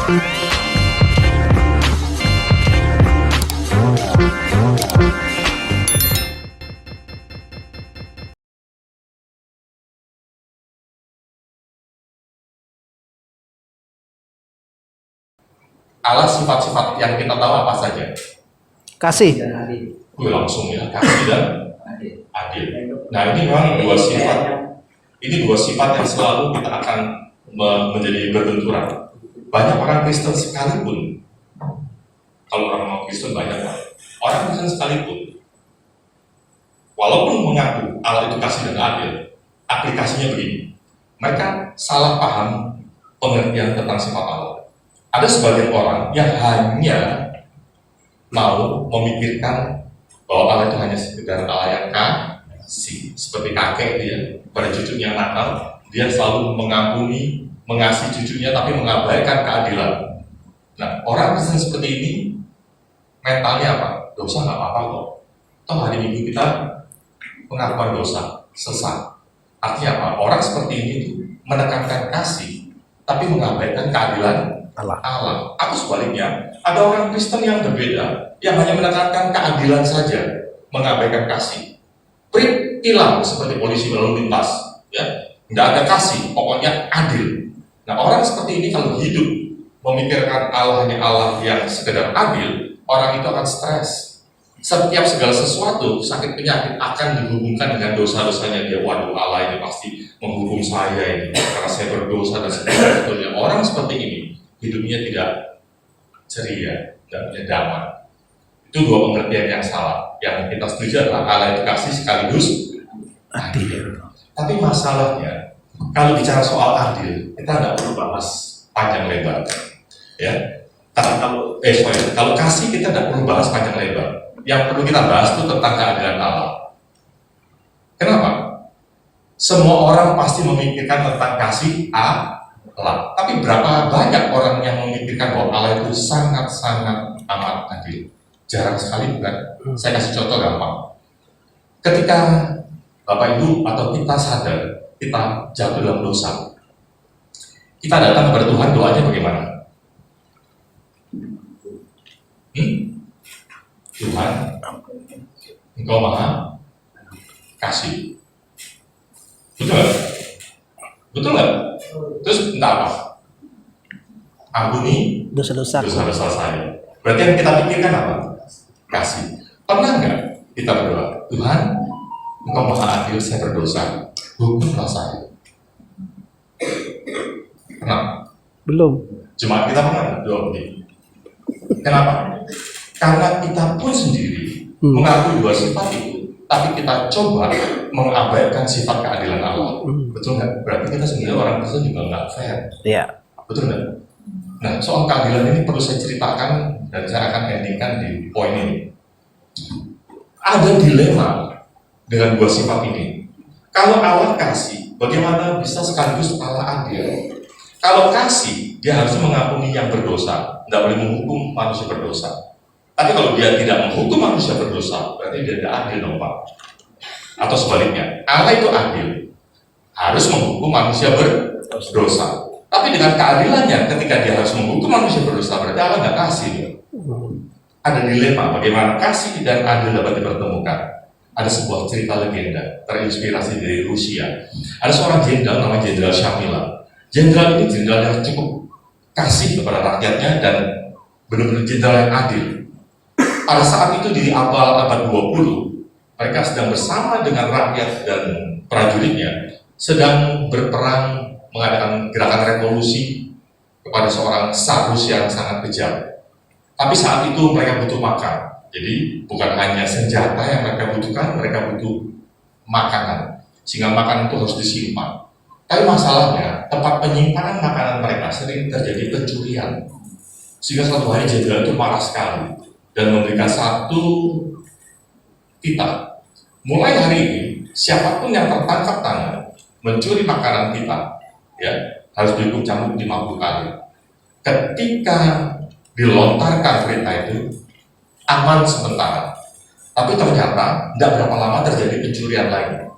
Allah sifat-sifat yang kita tahu apa saja? Kasih. Langsung ya, kasih dan adil. Nah ini memang dua sifat. Ini dua sifat yang selalu kita akan menjadi berbenturan. Banyak orang Kristen sekalipun, kalau orang mau Kristen banyak orang Kristen sekalipun, walaupun mengaku Allah itu kasih dan adil, aplikasinya begini. Mereka salah paham pengertian tentang sifat Allah. Ada sebagian orang yang hanya mau memikirkan bahwa Allah itu hanya sekedar Allah yang kasih, seperti kakek dia pada cucunya nakal, dia selalu mengampuni, mengasihi cucunya, tapi mengabaikan keadilan. Nah, orang Kristen seperti ini mentalnya apa? Dosa nggak apa-apa kok. Toh hari Minggu kita pengakuan dosa, sesat. Artinya apa? Orang seperti ini menekankan kasih, tapi mengabaikan keadilan Allah. Atau sebaliknya, ada orang Kristen yang berbeda, yang hanya menekankan keadilan saja, mengabaikan kasih. Prit hilang seperti polisi lalu lintas, ya, nggak ada kasih, pokoknya adil. Nah, orang seperti ini kalau hidup memikirkan Allah hanya Allah yang sekedar adil, orang itu akan stres. Setiap segala sesuatu, sakit penyakit akan dihubungkan dengan dosa-dosanya dia. Waduh, Allah ini pasti menghukum saya ini karena saya berdosa dan sebagainya. Orang seperti ini hidupnya tidak ceria, tidak punya damai. Itu dua pengertian yang salah. Yang kita setuju adalah Allah itu kasih sekaligus adil. Tapi masalahnya, kalau bicara soal adil, kita tidak perlu bahas panjang lebar, ya. Kalau kasih kita tidak perlu bahas panjang lebar. Yang perlu kita bahas itu tentang keadilan Allah. Kenapa? Semua orang pasti memikirkan tentang kasih Allah. Tapi berapa banyak orang yang memikirkan bahwa Allah itu sangat-sangat amat adil? Jarang sekali, bukan? Saya kasih contoh gampang. Ketika Bapak Ibu atau kita sadar kita jatuh dalam dosa, kita datang kepada Tuhan, doanya bagaimana? Tuhan, Engkau Maha Kasih. Betul nggak? Betul nggak? Terus entah apa? Ampuni dosa-dosa saya. Berarti yang kita pikirkan apa? Kasih. Pernah nggak kita berdoa, Tuhan, Engkau Maha Adil, saya berdosa, hukumlah saya. Pernah? Belum. Cuma kita pernah doa begini. Kenapa? Karena kita pun sendiri mengakui dua sifat itu, tapi kita coba mengabaikan sifat keadilan Allah. Betul nggak? Berarti kita sebenarnya orang Kristen juga nggak fair. Iya. Betul nggak? Nah, soal keadilan ini perlu saya ceritakan dan saya akan endingkan di poin ini. Ada dilema dengan dua sifat ini. Kalau Allah kasih, bagaimana bisa sekaligus Allah adil? Kalau kasih, dia harus mengampuni yang berdosa, tidak boleh menghukum manusia berdosa. Tapi kalau dia tidak menghukum manusia berdosa, berarti dia tidak adil dong Pak. Atau sebaliknya, Allah itu adil, harus menghukum manusia berdosa. Tapi dengan keadilannya, ketika dia harus menghukum manusia berdosa, berarti Allah nggak kasih. Ada dilema bagaimana kasih dan adil dapat dipertemukan. Ada sebuah cerita legenda terinspirasi dari Rusia. Ada seorang jenderal namanya Jenderal Shamila. Jenderal ini jenderal yang cukup kasih kepada rakyatnya dan benar-benar jenderal yang adil. Pada saat itu di awal abad 20, mereka sedang bersama dengan rakyat dan prajuritnya sedang berperang mengadakan gerakan revolusi kepada seorang Tsar Rusia yang sangat kejam. Tapi saat itu mereka butuh makan. Jadi bukan hanya senjata yang mereka butuhkan, mereka butuh makanan. Sehingga makanan itu harus disimpan. Tapi masalahnya, tempat penyimpanan makanan mereka sering terjadi pencurian. Sehingga suatu hari jenderal itu marah sekali dan memberikan satu titah. Mulai hari ini, siapapun yang tertangkap tangan mencuri makanan kita, ya harus dihukum cambuk 50 kali. Ketika dilontarkan perintah itu, aman sementara. Tapi ternyata tidak berapa lama terjadi pencurian lain.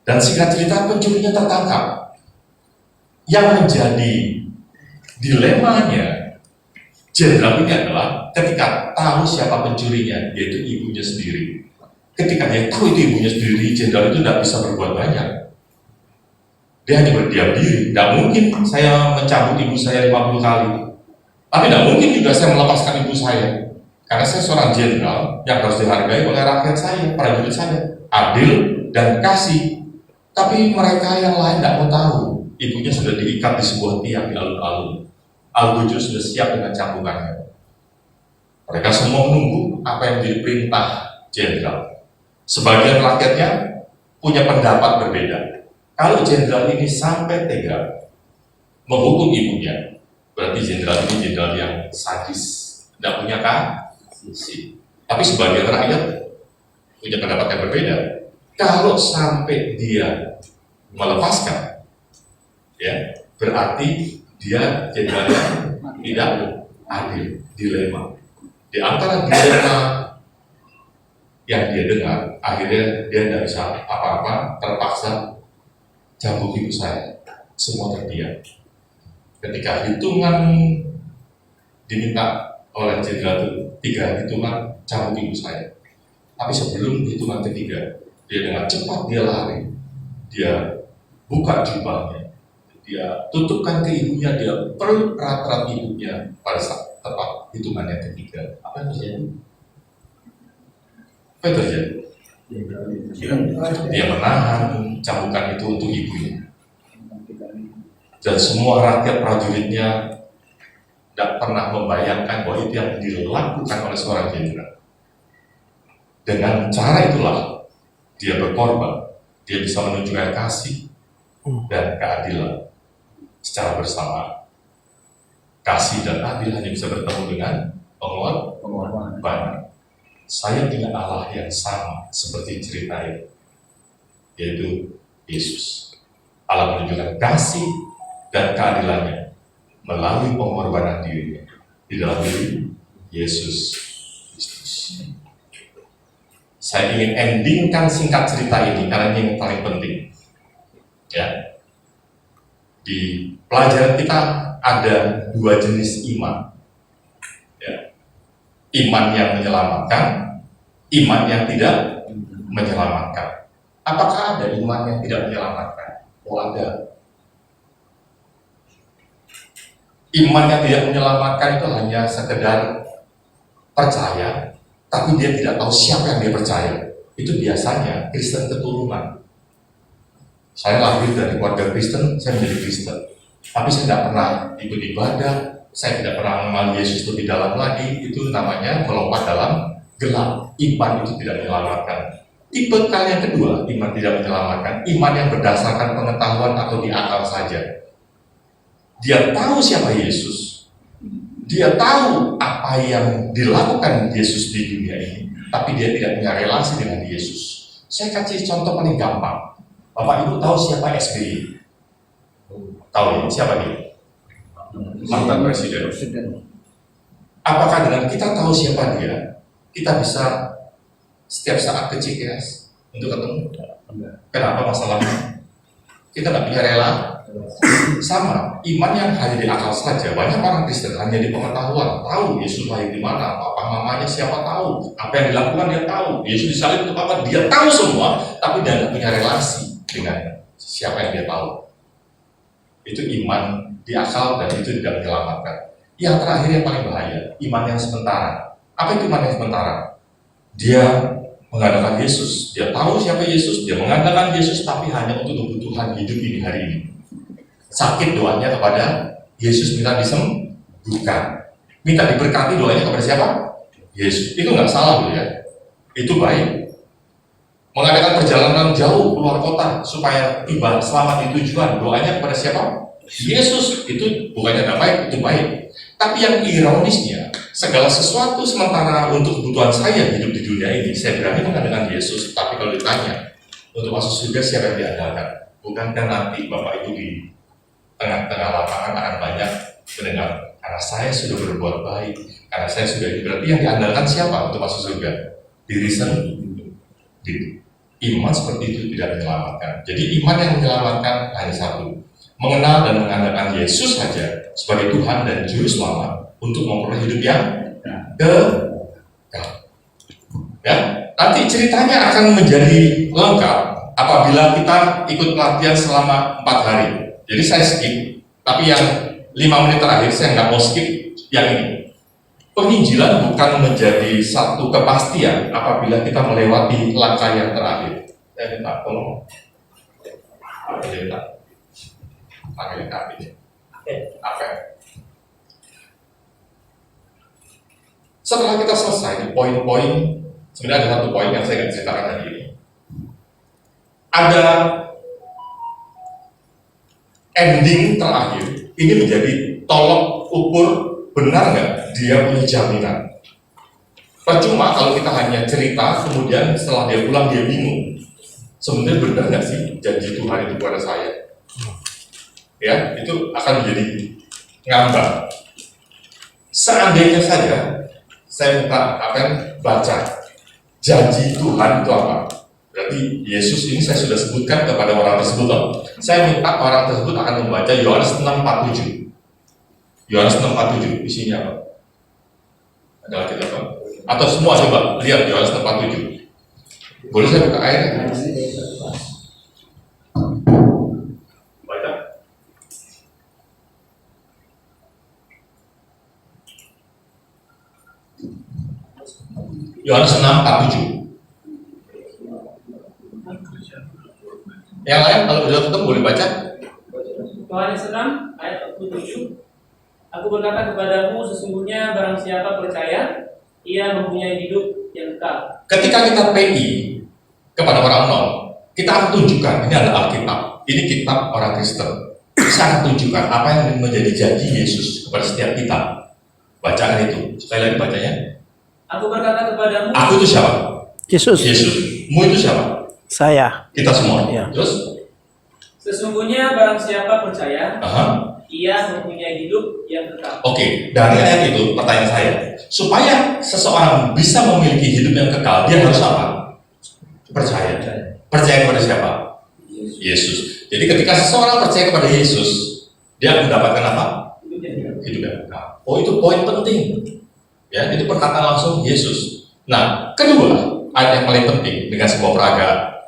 Dan singkat cerita pencurinya tertangkap. Yang menjadi Dilemanya jenderal ini adalah ketika tahu siapa pencurinya, yaitu ibunya sendiri. Ketika dia tahu itu ibunya sendiri, jenderal itu tidak bisa berbuat banyak. Dia hanya berdiam diri. Tidak mungkin saya mencabut ibu saya 50 kali. Tapi tidak mungkin juga saya melepaskan ibu saya. Karena saya seorang jenderal yang harus dihargai oleh rakyat saya, prajurit saya. Adil dan kasih. Tapi mereka yang lain tidak mau tahu. Ibunya sudah diikat di sebuah tiang di alun-alun. Al-Bujur sudah siap dengan cambungannya. Mereka semua menunggu apa yang menjadi perintah jenderal. Sebagian rakyatnya punya pendapat berbeda. Kalau jenderal ini sampai tega menghukum ibunya, berarti jenderal ini jenderal yang sadis, tidak punya kasih. Tapi sebagian rakyat punya pendapat yang berbeda. Kalau sampai dia melepaskan, ya berarti dia jenderal yang tidak adil. Dilema. Di antara dilema yang dia dengar, akhirnya dia tidak bisa apa-apa, terpaksa cambuk ibu saya. Semua terdiam. Ketika hitungan diminta oleh jenderal itu 3 hitungan cambuk ibu saya. Tapi sebelum hitungan ketiga, dia dengan cepat dia lari, dia buka jubahnya, dia tutupkan ke ibunya, dia perut erat-erat ibunya pada saat tepat hitungan yang ketiga. Apa yang terjadi? Apa yang terjadi? Dia menahan cambukan itu untuk ibunya. Dan semua rakyat prajuritnya tidak pernah membayangkan bahwa itu yang dilakukan oleh seorang jenderal. Dengan cara itulah dia berkorban, dia bisa menunjukkan kasih dan keadilan secara bersama. Kasih dan adil hanya bisa bertemu dengan pengorbanan. Saya punya Allah yang sama seperti cerita ini, yaitu Yesus. Allah menunjukkan kasih dan keadilannya melalui pengorbanan dirinya di dalam diri Yesus Kristus. Saya ingin endingkan singkat cerita ini karena ini yang paling penting. Ya, di pelajaran kita ada 2 jenis iman. Ya. Iman yang menyelamatkan, iman yang tidak menyelamatkan. Apakah ada iman yang tidak menyelamatkan? Oh, ada. Iman yang tidak menyelamatkan itu hanya sekedar percaya, tapi dia tidak tahu siapa yang dia percaya. Itu biasanya Kristen keturunan. Saya lahir dari keluarga Kristen, saya menjadi Kristen. Tapi saya tidak pernah ikut ibadah, saya tidak pernah mengenal Yesus lebih dalam lagi. Itu namanya melompat dalam gelap. Iman itu tidak menyelamatkan. Tipe kali yang kedua, iman tidak menyelamatkan. Iman yang berdasarkan pengetahuan atau di akal saja. Dia tahu siapa Yesus. Dia tahu apa yang dilakukan Yesus di dunia ini. Tapi dia tidak punya relasi dengan Yesus. Saya kasih contoh paling gampang. Bapak Ibu tahu siapa SBY? Tahu ya, siapa dia? Mantan Presiden. Apakah dengan kita tahu siapa dia, kita bisa setiap saat ke CKS untuk ketemu? Kenapa masalahnya? Kita nggak punya rela. Sama, iman yang hanya di akal saja. Banyak orang Kristen hanya di pengetahuan, tahu Yesus lahir di mana, papa mamanya siapa tahu, apa yang dilakukan dia tahu, Yesus disalib untuk apa, dia tahu semua, tapi dia nggak punya relasi dengan siapa yang dia tahu. Itu iman di akal dan itu tidak menyelamatkan. Yang terakhir yang paling bahaya, iman yang sementara. Apa itu iman yang sementara? Dia mengandalkan Yesus, dia tahu siapa Yesus, dia mengandalkan Yesus, tapi hanya untuk kebutuhan hidup ini hari ini. Sakit doanya kepada Yesus, minta disembuhkan, minta diberkati doanya kepada siapa? Yesus. Itu nggak salah loh ya, itu baik. Mengadakan perjalanan jauh keluar kota supaya tiba selamat di tujuan, doanya kepada siapa? Yesus. Itu bukannya tidak baik, itu baik. Tapi yang ironisnya, segala sesuatu sementara untuk kebutuhan saya hidup di dunia ini, saya berani mengandalkan Yesus. Tapi kalau ditanya untuk masuk surga siapa yang diandalkan? Bukankah nanti Bapak Ibu di tengah-tengah lapangan akan banyak mendengar, karena saya sudah berbuat baik, karena saya sudah ini, berarti yang diandalkan siapa untuk masuk surga? Diri sendiri. Iman seperti itu tidak menyelamatkan. Jadi iman yang menyelamatkan hanya satu, mengenal dan mengandalkan Yesus saja sebagai Tuhan dan Juru Selamat untuk memperoleh hidup yang kekal. Ya, nanti ceritanya akan menjadi lengkap apabila kita ikut pelatihan selama 4 hari. Jadi saya skip, tapi yang 5 menit terakhir saya nggak mau skip yang ini. Penginjilan bukan menjadi satu kepastian apabila kita melewati langkah yang terakhir. Saya minta tolong. Panggil kami. Oke. Setelah kita selesai di poin-poin, sebenarnya ada satu poin yang saya ingin ceritakan hari ini. Ada ending terakhir. Ini menjadi tolok ukur benar nggak dia punya jaminan. Percuma kalau kita hanya cerita, kemudian setelah dia pulang dia bingung. Sebenarnya benar nggak sih janji Tuhan itu kepada saya? Ya, itu akan menjadi ngambang. Seandainya saja saya minta akan baca janji Tuhan itu apa. Berarti Yesus ini saya sudah sebutkan kepada orang tersebut. Saya minta orang tersebut akan membaca Yohanes 6:47. Yohanes 6:47 isinya apa? Ada lagi apa? Atau semua coba lihat Yohanes 6:47. Boleh saya buka ayatnya? Baca. Yohanes 6:47. Yang lain kalau sudah ketemu boleh baca. Yohanes 6 ayat 47. Aku berkata kepadamu, sesungguhnya barang siapa percaya, ia mempunyai hidup yang kekal. Ketika kita PI kepada orang non, kita akan tunjukkan ini adalah Alkitab. Ini kitab orang Kristen. Kita akan tunjukkan apa yang menjadi janji Yesus kepada setiap kita. Bacakan itu. Sekali lagi bacanya. Aku berkata kepadamu. Aku itu siapa? Yesus. Yesus. Mu itu siapa? Saya. Kita semua. Ya. Terus? Sesungguhnya barang siapa percaya, Aha. ia mempunyai hidup yang kekal. Oke, dari ayat itu pertanyaan saya. Supaya seseorang bisa memiliki hidup yang kekal, dia harus apa? Percaya. Percaya kepada siapa? Yesus. Jadi ketika seseorang percaya kepada Yesus, dia mendapatkan apa? Hidup yang kekal. Hidup yang kekal. Oh, itu poin penting. Ya, itu perkataan langsung Yesus. Nah, kedua, ayat yang paling penting dengan sebuah peragaan.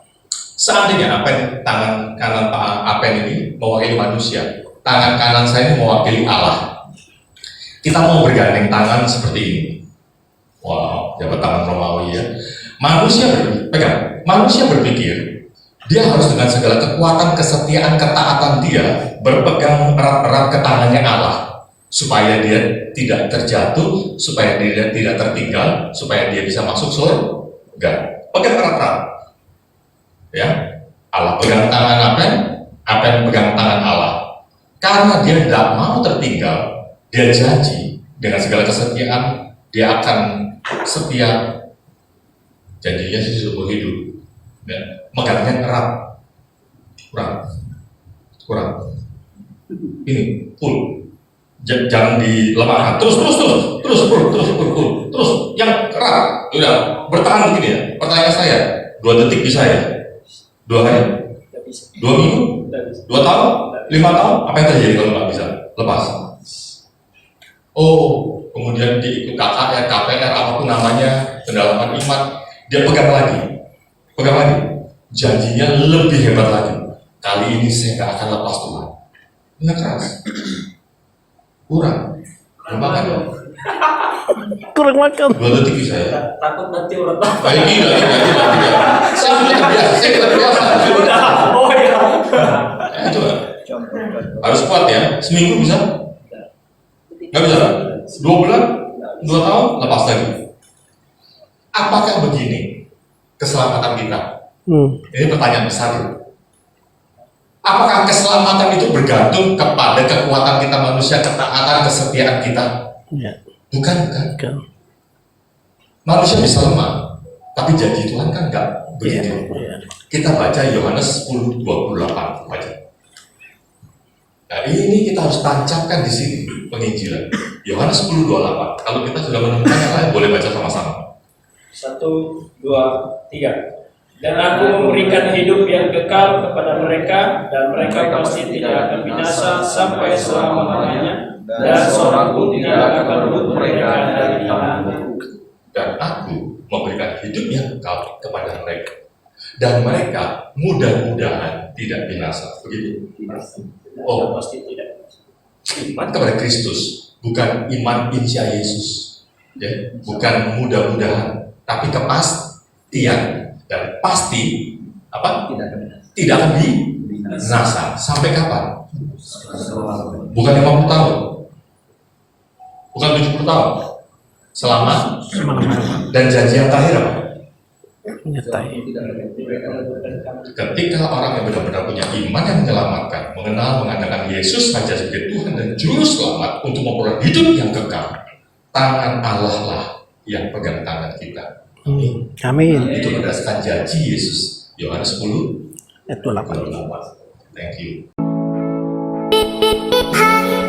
Seandainya tangan kanan Pak Apen ini mewakili manusia, tangan kanan saya ini mewakili Allah. Kita mau bergandeng tangan seperti ini. Wow, jabat tangan Romawi ya. Manusia berpikir dia harus dengan segala kekuatan, kesetiaan, ketaatan dia berpegang erat-erat ke tangannya Allah supaya dia tidak terjatuh, supaya dia tidak tertinggal, supaya dia bisa masuk surga. Pegang erat-erat. Ya, Allah pegang tangan apa yang pegang tangan Allah. Karena dia tidak mau tertinggal, dia janji dengan segala kesetiaan dia akan setia. Janjinya sih seumur hidup. Ya, megangnya erat. Kurang. Ini full. Jangan dilemahkan. Terus yang erat. Udah bertahan begini ya. Pertanyaan saya, 2 detik bisa ya? 2 hari? 2 minggu? 2 tahun? 5 tahun? Apa yang terjadi kalau nggak bisa? Lepas. Oh, kemudian dia ikut KKR, KPR, apapun namanya, pendalaman iman, dia pegang lagi. Janjinya lebih hebat lagi. Kali ini saya nggak akan lepas Tuhan. Ini keras. Kurang makan dong. Kurang makan. 2 detik bisa ya? Takut nanti urat. Tidak. Saya sudah terbiasa. Oh ya. Itu harus kuat ya. Seminggu bisa? Nggak bisa? 2 bulan? 2 tahun? Lepas lagi. Apakah begini keselamatan kita? Ini pertanyaan besar. Apakah keselamatan itu bergantung kepada kekuatan kita manusia, ketaatan, kesetiaan kita? Ya. Bukan. Manusia bisa lemah, tapi janji Tuhan kan enggak begitu. Ya. Kita baca Yohanes 10:28 baca. Nah, ini kita harus tancapkan di sini penginjilan. Yohanes 10:28. Kalau kita sudah menemukan yang lain boleh baca sama-sama. 1, 2, 3. Dan aku memberikan hidup yang kekal kepada mereka, dan mereka pasti tidak akan binasa sampai selama-lamanya, dan seorang pun tidak akan merebut mereka dari tanganku. Dan aku memberikan hidup yang kekal kepada mereka, dan mereka mudah-mudahan tidak binasa. Begitu. Oh, Pasti tidak. iman kepada Kristus bukan iman insya Yesus, ya, bukan mudah-mudahan, tapi kepastian dan pasti apa? Tidak akan binasa. Sampai kapan? Bukan 50 tahun, bukan 70 tahun, selama. Dan janji yang terakhir apa? Menyertai. Ketika orang yang benar-benar punya iman yang menyelamatkan, mengenal, mengatakan Yesus saja sebagai Tuhan dan Juru Selamat untuk memperoleh hidup yang kekal, tangan Allah lah yang pegang tangan kita. Amin. Itu berdasarkan janji Yesus. Yohanes 10 Itu 8. Thank you. Hai